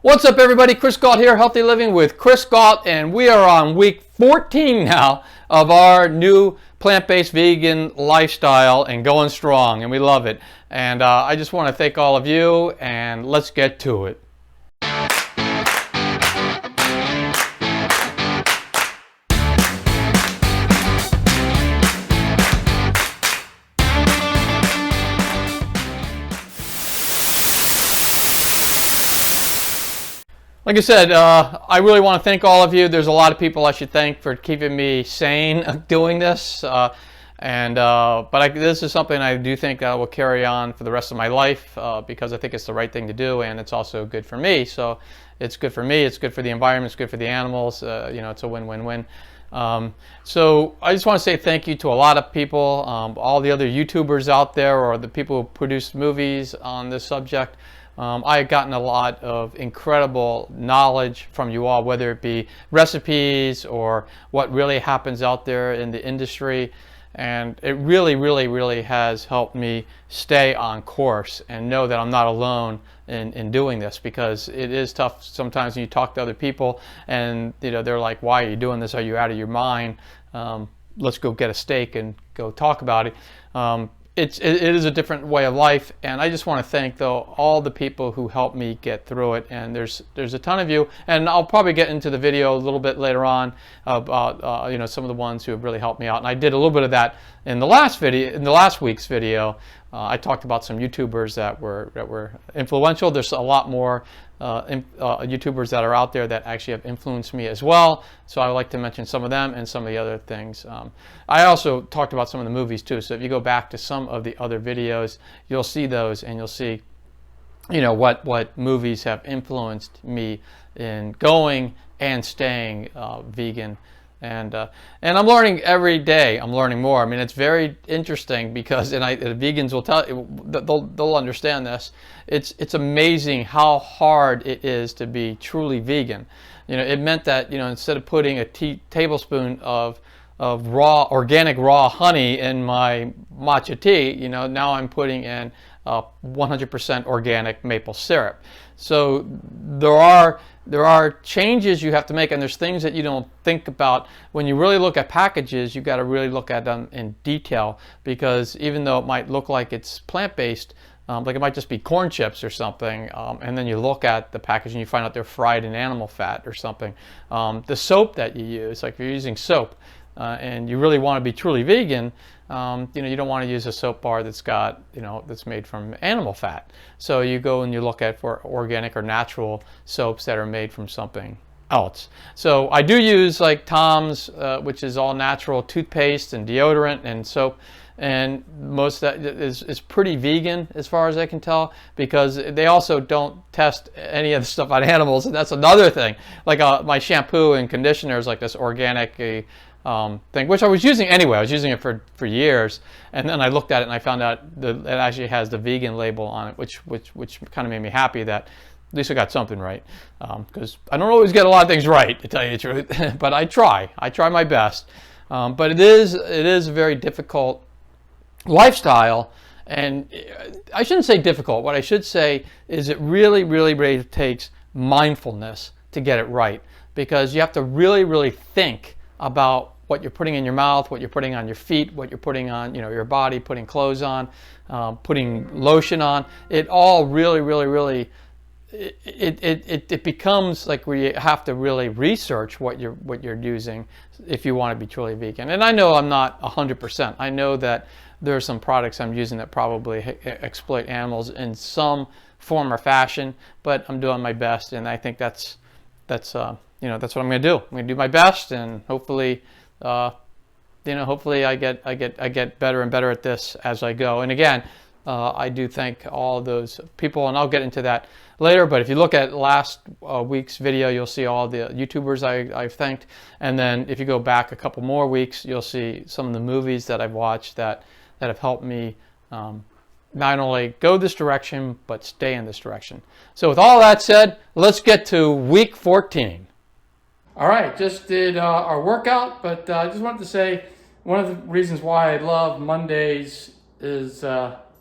What's up, everybody? Chris Gault here, Healthy Living with Chris Gault, and we are on week 14 now of our new plant-based vegan lifestyle and going strong, and we love it. And I just want to thank all of you, and let's get to it. Like I said, I really want to thank all of you. There's a lot of people I should thank for keeping me sane doing this. This is something I do think I will carry on for the rest of my life because I think it's the right thing to do, and it's also good for me. So it's good for me, it's good for the environment, it's good for the animals. It's a win-win-win. So I just want to say thank you to a lot of people, all the other YouTubers out there, or the people who produce movies on this subject. I've gotten a lot of incredible knowledge from you all, whether it be recipes or what really happens out there in the industry. And it really has helped me stay on course and know that I'm not alone in doing this, because it is tough sometimes when you talk to other people and they're like, why are you doing this? Are you out of your mind? Let's go get a steak and go talk about it. It is a different way of life, and I just want to thank, though, all the people who helped me get through it. And there's a ton of you, and I'll probably get into the video a little bit later on about some of the ones who have really helped me out. And I did a little bit of that in the last week's video. I talked about some YouTubers that were influential. There's a lot more YouTubers that are out there that actually have influenced me as well. So I would like to mention some of them and some of the other things. I also talked about some of the movies too. So if you go back to some of the other videos, you'll see those, and you'll see what movies have influenced me in going and staying vegan. And I'm learning every day. I'm learning more. I mean, it's very interesting because, the vegans will tell you, they'll understand this. It's amazing how hard it is to be truly vegan. It meant that instead of putting a tablespoon of organic raw honey in my matcha tea, now I'm putting in 100% organic maple syrup. So there are changes you have to make, and there's things that you don't think about. When you really look at packages, you've got to really look at them in detail, because even though it might look like it's plant-based, like it might just be corn chips or something, and then you look at the package and you find out they're fried in animal fat or something. The soap that you use, like if you're using soap, and you really want to be truly vegan, you don't want to use a soap bar that's got, that's made from animal fat. So you go and you look at for organic or natural soaps that are made from something else. So I do use like Tom's, which is all natural toothpaste and deodorant and soap. And most of that is pretty vegan as far as I can tell, because they also don't test any of the stuff on animals. And that's another thing. Like my shampoo and conditioner is like this organic thing, which I was using anyway. I was using it for years, and then I looked at it and I found out that it actually has the vegan label on it, which kind of made me happy that at least I got something right, because I don't always get a lot of things right, to tell you the truth. But I try my best. But it is a very difficult lifestyle, and I shouldn't say difficult. What I should say is it really takes mindfulness to get it right, because you have to really think about what you're putting in your mouth, what you're putting on your feet, what you're putting on your body, putting clothes on, putting lotion on. It all really it becomes like where you have to really research what you're using if you want to be truly vegan. And I know I'm not 100%. I know that there are some products I'm using that probably exploit animals in some form or fashion, but I'm doing my best, and I think that's what I'm going to do. I'm going to do my best, and hopefully, hopefully I get better and better at this as I go. And again, I do thank all those people, and I'll get into that later. But if you look at last week's video, you'll see all the YouTubers I've thanked. And then if you go back a couple more weeks, you'll see some of the movies that I've watched that have helped me not only go this direction, but stay in this direction. So with all that said, let's get to week 14. All right, just did our workout, but I just wanted to say one of the reasons why I love Mondays is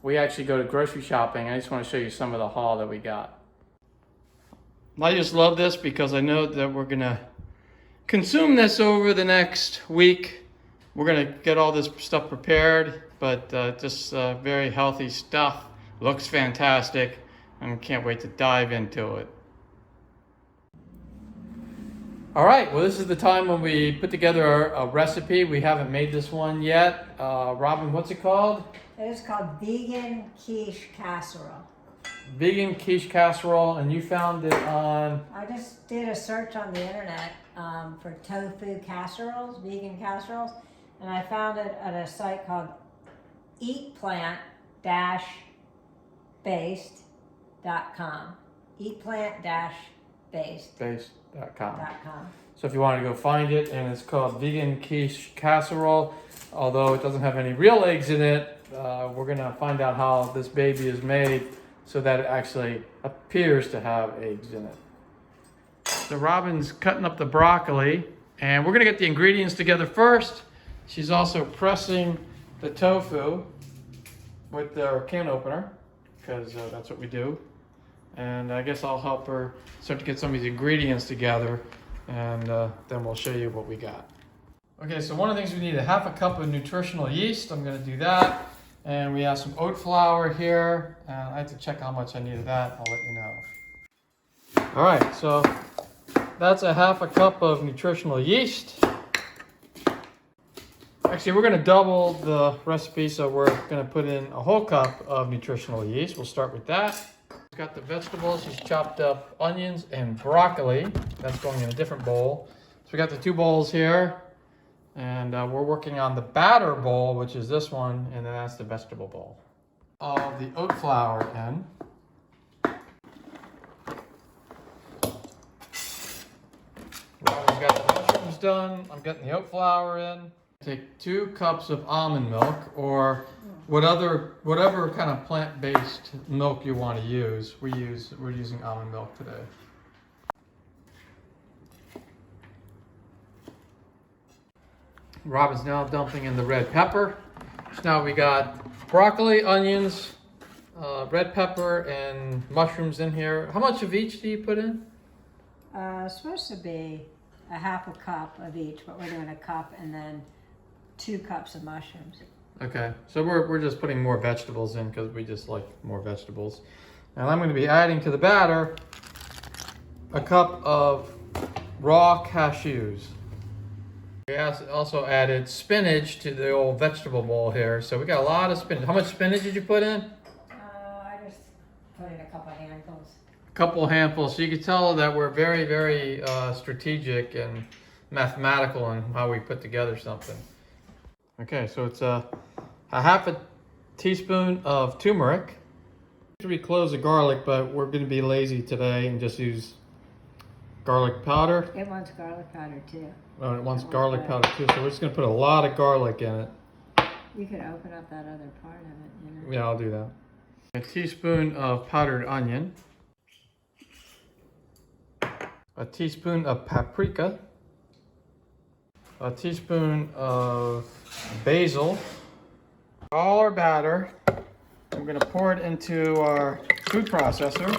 we actually go to grocery shopping. I just want to show you some of the haul that we got. I just love this because I know that we're gonna consume this over the next week. We're gonna get all this stuff prepared, but just very healthy stuff. Looks fantastic, and can't wait to dive into it. All right, well, this is the time when we put together a recipe. We haven't made this one yet. Robin, what's it called? It is called vegan quiche casserole. Vegan quiche casserole, and you found it on... I just did a search on the internet for tofu casseroles, vegan casseroles, and I found it at a site called eatplant-based.com. Eatplant-based.com. So if you want to go find it, and it's called vegan quiche casserole, although it doesn't have any real eggs in it, we're gonna find out how this baby is made so that it actually appears to have eggs in it. So Robin's cutting up the broccoli, and we're gonna get the ingredients together first. She's also pressing the tofu with our can opener, because that's what we do. And I guess I'll help her start to get some of these ingredients together, and then we'll show you what we got. Okay, so one of the things we need, a half a cup of nutritional yeast. I'm gonna do that. And we have some oat flour here. I have to check how much I need of that. I'll let you know. All right, so that's a half a cup of nutritional yeast. Actually, we're gonna double the recipe, so we're gonna put in a whole cup of nutritional yeast. We'll start with that. We've got the vegetables, just chopped up onions and broccoli. That's going in a different bowl. So we got the 2 bowls here. And we're working on the batter bowl, which is this one, and then that's the vegetable bowl. All the oat flour in. Robin's got the mushrooms done. I'm getting the oat flour in. Take 2 cups of almond milk, or whatever kind of plant-based milk you want to use. We're using almond milk today. Robin's now dumping in the red pepper. So now we got broccoli, onions, red pepper, and mushrooms in here. How much of each do you put in? It's supposed to be a half a cup of each, but we're doing a cup and then 2 cups of mushrooms. Okay, so we're just putting more vegetables in because we just like more vegetables. And I'm going to be adding to the batter a cup of raw cashews. We also added spinach to the old vegetable bowl here. So we got a lot of spinach. How much spinach did you put in? I just put in a couple of handfuls. A couple of handfuls. So you can tell that we're very, very strategic and mathematical in how we put together something. Okay, so it's a half a teaspoon of turmeric. We close the garlic, but we're going to be lazy today and just use garlic powder. It wants garlic powder too. Oh, it wants garlic powder too, so we're just going to put a lot of garlic in it. You could open up that other part of it, you know? Yeah, I'll do that. A teaspoon of powdered onion. A teaspoon of paprika. A teaspoon of basil. All our batter. I'm going to pour it into our food processor.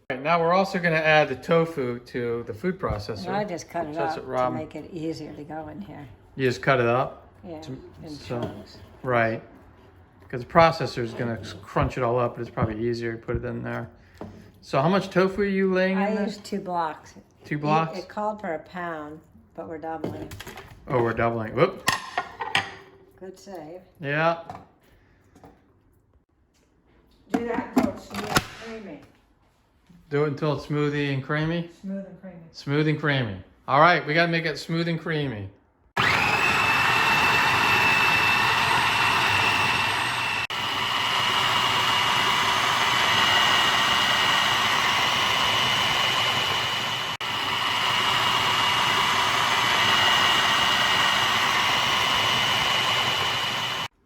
Right, now we're also going to add the tofu to the food processor. And I just cut it up to make it easier to go in here. You just cut it up? Yeah, in chunks. Right. Because the processor is going to crunch it all up, but it's probably easier to put it in there. So how much tofu are you laying in there? I used 2 blocks. 2 blocks? It called for a pound, but we're doubling. Oh, we're doubling. Whoop. Good save. Yeah. Do that until it's smooth and creamy. Do it until it's smoothie and creamy? Smooth and creamy. Smooth and creamy. All right, we got to make it smooth and creamy.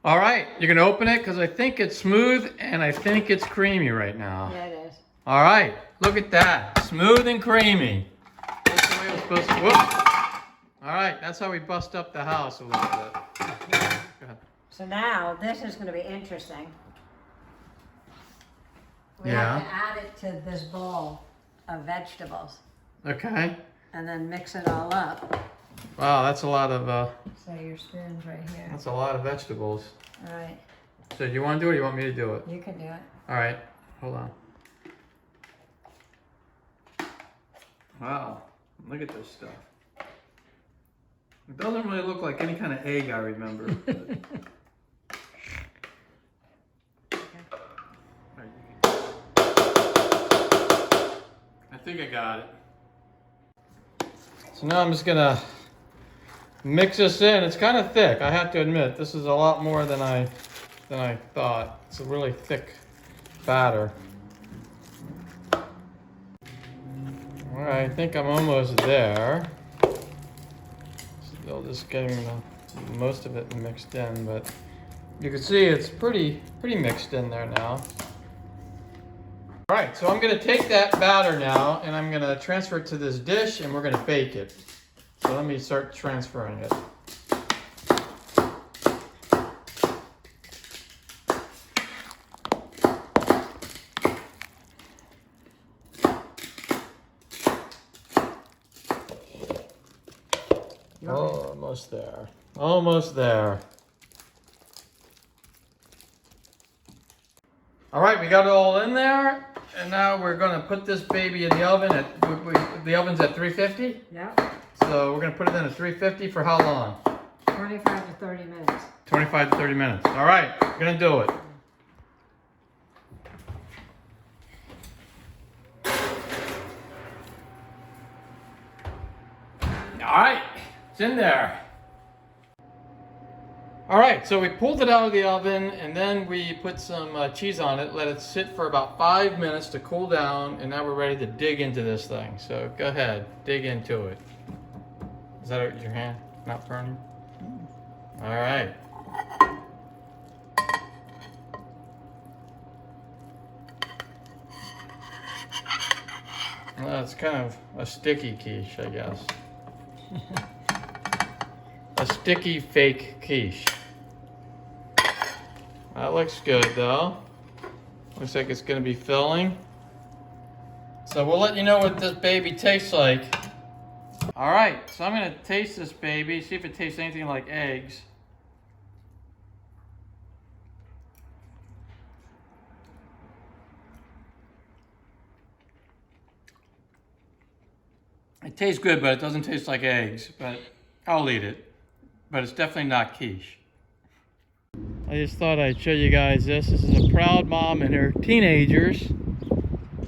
All right, you're going to open it because I think it's smooth and I think it's creamy right now. Yeah, it is. All right, look at that. Smooth and creamy. That's the way it was supposed to. Whoop. All right, that's how we bust up the house a little bit. Go ahead. So now this is going to be interesting. We have to add it to this bowl of vegetables Okay. and then mix it all up. Wow, that's a lot of So your spoon's right here. that's a lot of vegetables. All right, So do you want to do it or you want me to do it? you can do it. All right. Hold on. Wow. Look at this stuff. It doesn't really look like any kind of egg I remember. I think I got it. So now I'm just gonna mix this in. It's kind of thick, I have to admit. This is a lot more than I thought. It's a really thick batter. All right, I think I'm almost there. Still just getting most of it mixed in, but you can see it's pretty mixed in there now. All right, so I'm gonna take that batter now and I'm gonna transfer it to this dish and we're gonna bake it. So let me start transferring it. Almost there. Almost there. All right, we got it all in there, and now we're gonna put this baby in the oven at the oven's at 350. Yep. So we're gonna put it in at 350 for how long? 25 to 30 minutes. 25 to 30 minutes. All right, we're gonna do it. All right, it's in there. All right, so we pulled it out of the oven and then we put some cheese on it, let it sit for about 5 minutes to cool down, and now we're ready to dig into this thing. So go ahead, dig into it. Is that your hand not burning? All right. Well, it's kind of a sticky quiche, I guess. A sticky fake quiche. That looks good though. Looks like it's gonna be filling. So we'll let you know what this baby tastes like. All right, so I'm gonna taste this baby, see if it tastes anything like eggs. It tastes good, but it doesn't taste like eggs, but I'll eat it. But it's definitely not quiche. I just thought I'd show you guys this. This is a proud mom and her teenagers.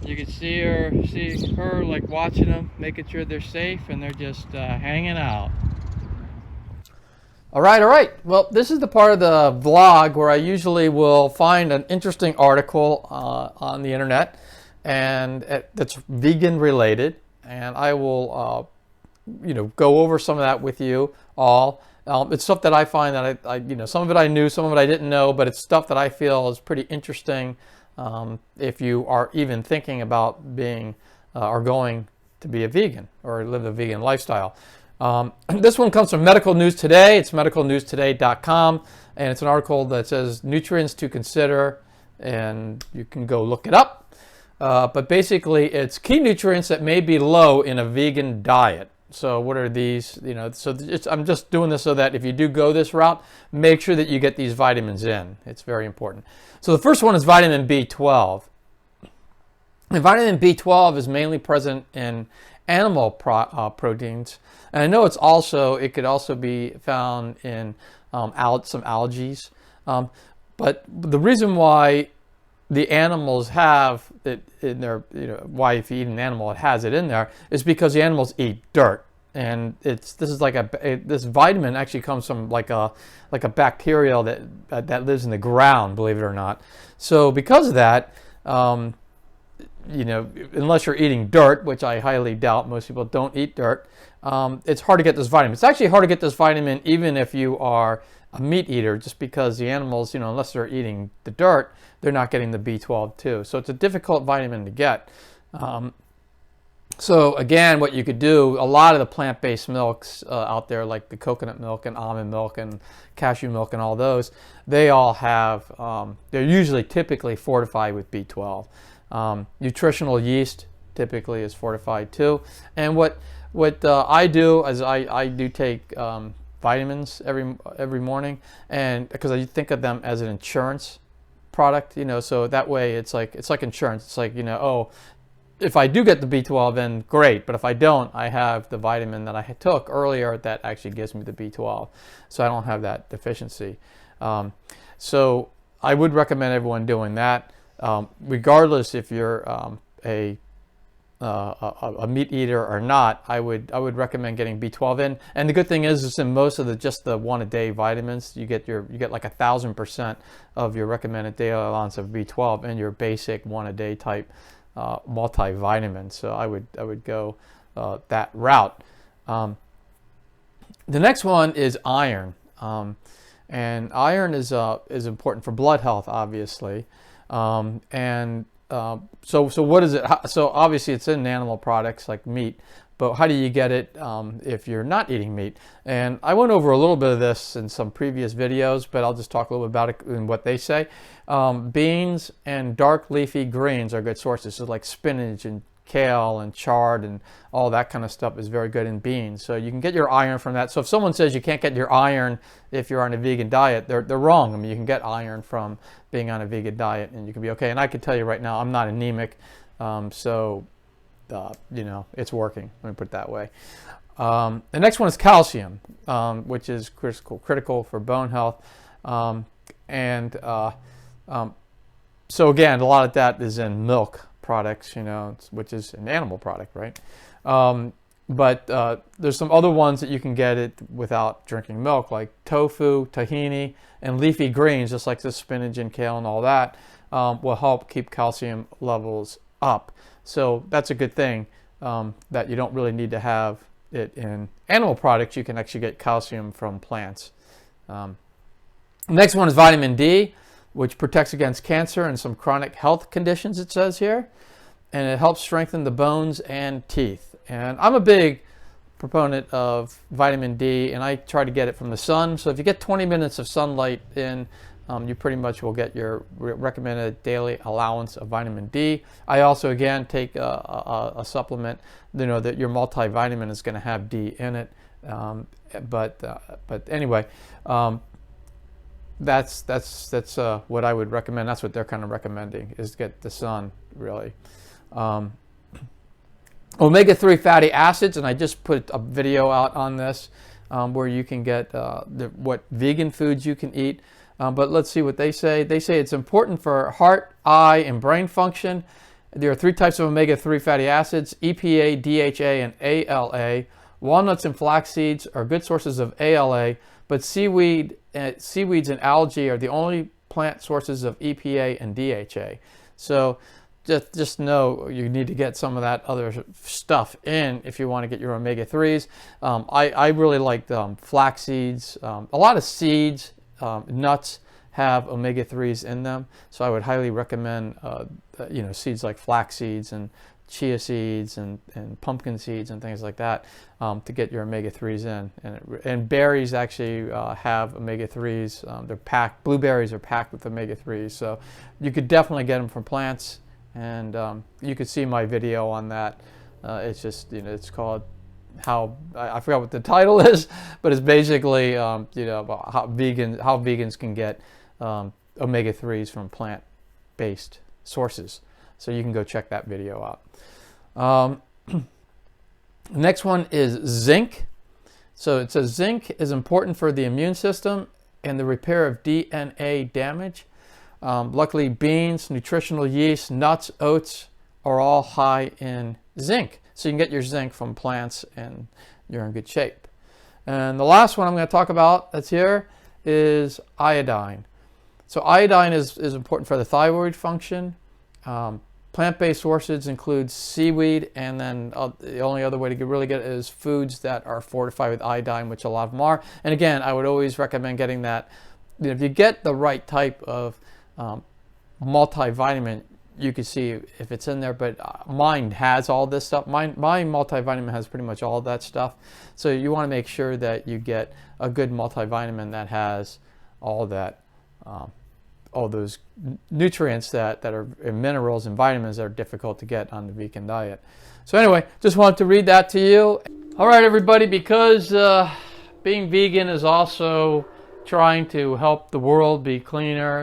You can see her like watching them, making sure they're safe, and they're just hanging out. All right. Well, this is the part of the vlog where I usually will find an interesting article on the internet, and that's vegan related, and I will, go over some of that with you all. It's stuff that I find that I some of it I knew, some of it I didn't know, but it's stuff that I feel is pretty interesting if you are even thinking about being or going to be a vegan or live a vegan lifestyle. This one comes from Medical News Today. It's medicalnewstoday.com, and it's an article that says nutrients to consider, and you can go look it up. But basically, it's key nutrients that may be low in a vegan diet. So what are these? I'm just doing this so that if you do go this route, make sure that you get these vitamins in. It's very important. So the first one is vitamin B12. And vitamin B12 is mainly present in animal proteins, and I know it could also be found in some algae. But the reason why the animals have it in their, why if you eat an animal it has it in there, is because the animals eat dirt, and this vitamin actually comes from like a bacteria that lives in the ground, believe it or not. So because of that, unless you're eating dirt, which I highly doubt, most people don't eat dirt, it's hard to get this vitamin. It's actually hard to get this vitamin even if you are a meat eater, just because the animals, unless they're eating the dirt, they're not getting the B12 too. So it's a difficult vitamin to get. So again, what you could do, a lot of the plant-based milks out there, like the coconut milk and almond milk and cashew milk and all those, they all have, they're typically fortified with B12. Nutritional yeast typically is fortified too. And what I do is I do take vitamins every morning, and because I think of them as an insurance product, you know, so that way it's like insurance. It's like, you know, oh, if I do get the B12 in, great, but if I don't, I have the vitamin that I took earlier that actually gives me the B12, so I don't have that deficiency. So I would recommend everyone doing that, regardless if you're a meat eater or not. I would recommend getting B12 in. And the good thing is in most of just the 1-a-day vitamins, you get like 1,000% of your recommended daily allowance of B12 in your basic 1-a-day type multivitamin. So I would go that route. The next one is iron, and iron is important for blood health, obviously. So what is it? So obviously it's in animal products like meat, but how do you get it if you're not eating meat? And I went over a little bit of this in some previous videos, but I'll just talk a little bit about it and what they say. Beans and dark leafy greens are good sources. So like spinach and kale and chard and all that kind of stuff is very good in beans. So you can get your iron from that. So if someone says you can't get your iron if you're on a vegan diet, they're wrong. I mean, you can get iron from being on a vegan diet and you can be okay. And I can tell you right now, I'm not anemic, so you know, it's working. Let me put it that way. The next one is calcium, which is critical for bone health. So again, a lot of that is in milk products, you know, which is an animal product, right? But there's some other ones that you can get it without drinking milk, like tofu, tahini, and leafy greens, just like the spinach and kale and all that, will help keep calcium levels up. So that's a good thing, that you don't really need to have it in animal products. You can actually get calcium from plants. Next one is vitamin D, which protects against cancer and some chronic health conditions, it says here. And it helps strengthen the bones and teeth. And I'm a big proponent of vitamin D, and I try to get it from the sun. So if you get 20 minutes of sunlight in, you pretty much will get your recommended daily allowance of vitamin D. I also, again, take a supplement, you know, that your multivitamin is going to have D in it. But anyway, that's what I would recommend. That's what they're kind of recommending, is get the sun, really. Omega-3 fatty acids, and I just put a video out on this where you can get what vegan foods you can eat. But let's see what they say. They say it's important for heart, eye, and brain function. There are 3 types of omega-3 fatty acids: EPA, DHA, and ALA. Walnuts and flax seeds are good sources of ALA, but seaweeds and algae are the only plant sources of EPA and DHA. So just know you need to get some of that other stuff in if you want to get your omega-3s. I really like flax seeds. A lot of seeds, nuts have omega-3s in them, so I would highly recommend you know, seeds like flax seeds and chia seeds and pumpkin seeds and things like that to get your omega-3s in. And berries actually have omega-3s. They're packed. Blueberries are packed with omega-3s, so you could definitely get them from plants. And you could see my video on that. It's just, you know, it's called how, I forgot what the title is, but it's basically you know, about how vegans can get omega-3s from plant-based sources. So you can go check that video out. Next one is zinc. So it says zinc is important for the immune system and the repair of DNA damage. Luckily, beans, nutritional yeast, nuts, oats are all high in zinc. So you can get your zinc from plants and you're in good shape. And the last one I'm going to talk about that's here is iodine. So iodine is important for the thyroid function. Plant-based sources include seaweed, and then the only other way to really get it is foods that are fortified with iodine, which a lot of them are. And again, I would always recommend getting that. You know, if you get the right type of multivitamin, you can see if it's in there, but mine has all this stuff. My multivitamin has pretty much all that stuff. So you want to make sure that you get a good multivitamin that has all that all those nutrients that are and minerals and vitamins that are difficult to get on the vegan diet. So anyway, just wanted to read that to you. All right, everybody, because being vegan is also trying to help the world be cleaner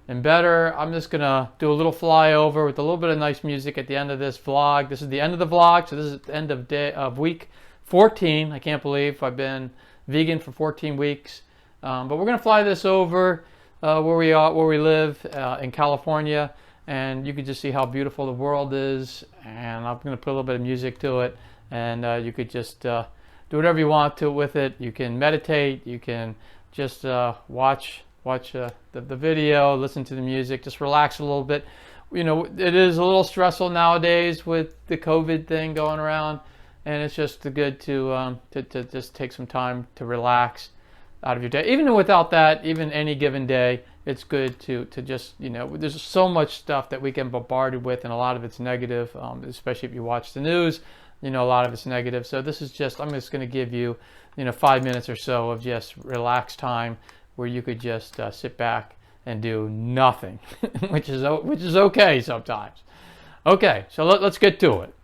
and better, I'm just gonna do a little flyover with a little bit of nice music at the end of this vlog. This is the end of the vlog, so this is the end of week 14. I can't believe I've been vegan for 14 weeks. But we're gonna fly this over where we live in California, and you can just see how beautiful the world is. And I'm gonna put a little bit of music to it, and you could just do whatever you want to with it. You can meditate, you can just watch the video, listen to the music, just relax a little bit. You know, it is a little stressful nowadays with the COVID thing going around, and it's just good to just take some time to relax out of your day. Even without that, even any given day, it's good to just, you know, there's so much stuff that we get bombarded with, and a lot of it's negative, especially if you watch the news. You know, a lot of it's negative. So this is just, I'm just going to give you, 5 minutes or so of just relaxed time where you could just sit back and do nothing, which is okay sometimes. Okay, so let's get to it.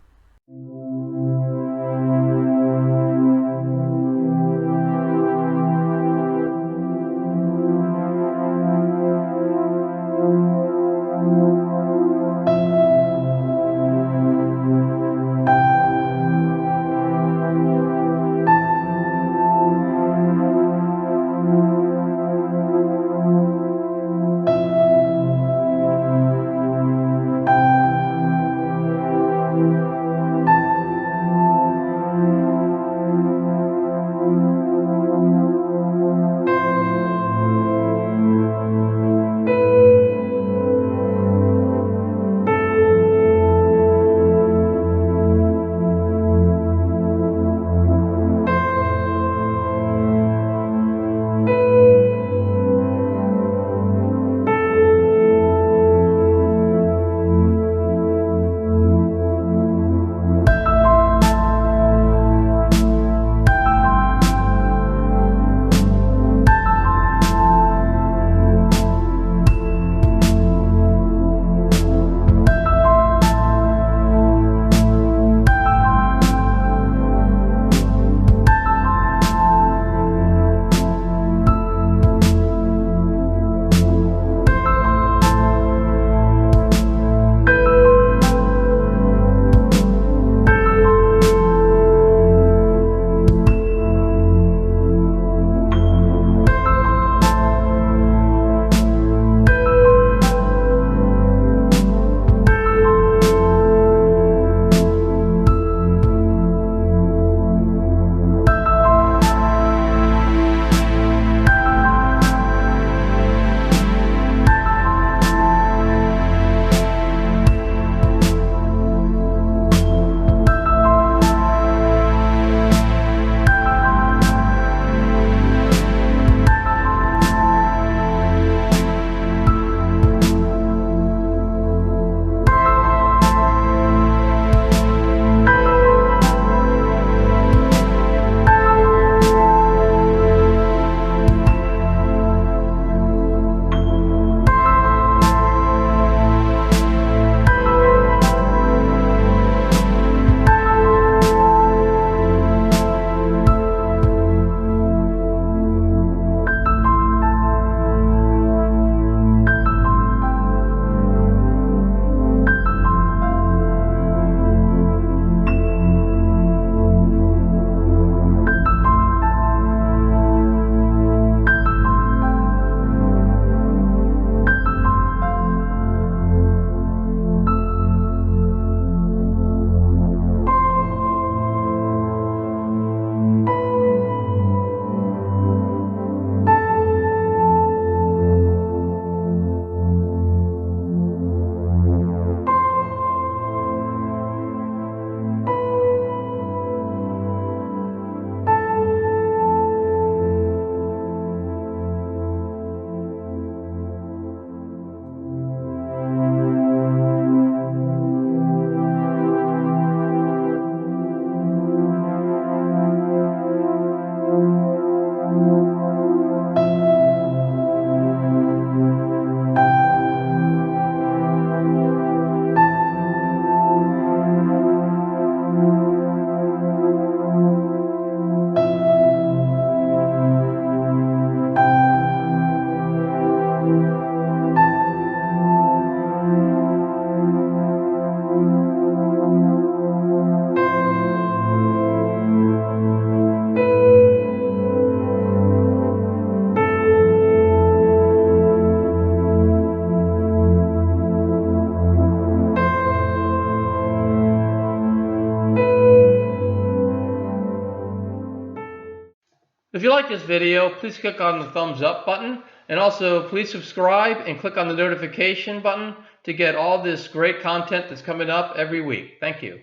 you like this video, please click on the thumbs up button, and also please subscribe and click on the notification button to get all this great content that's coming up every week. Thank you.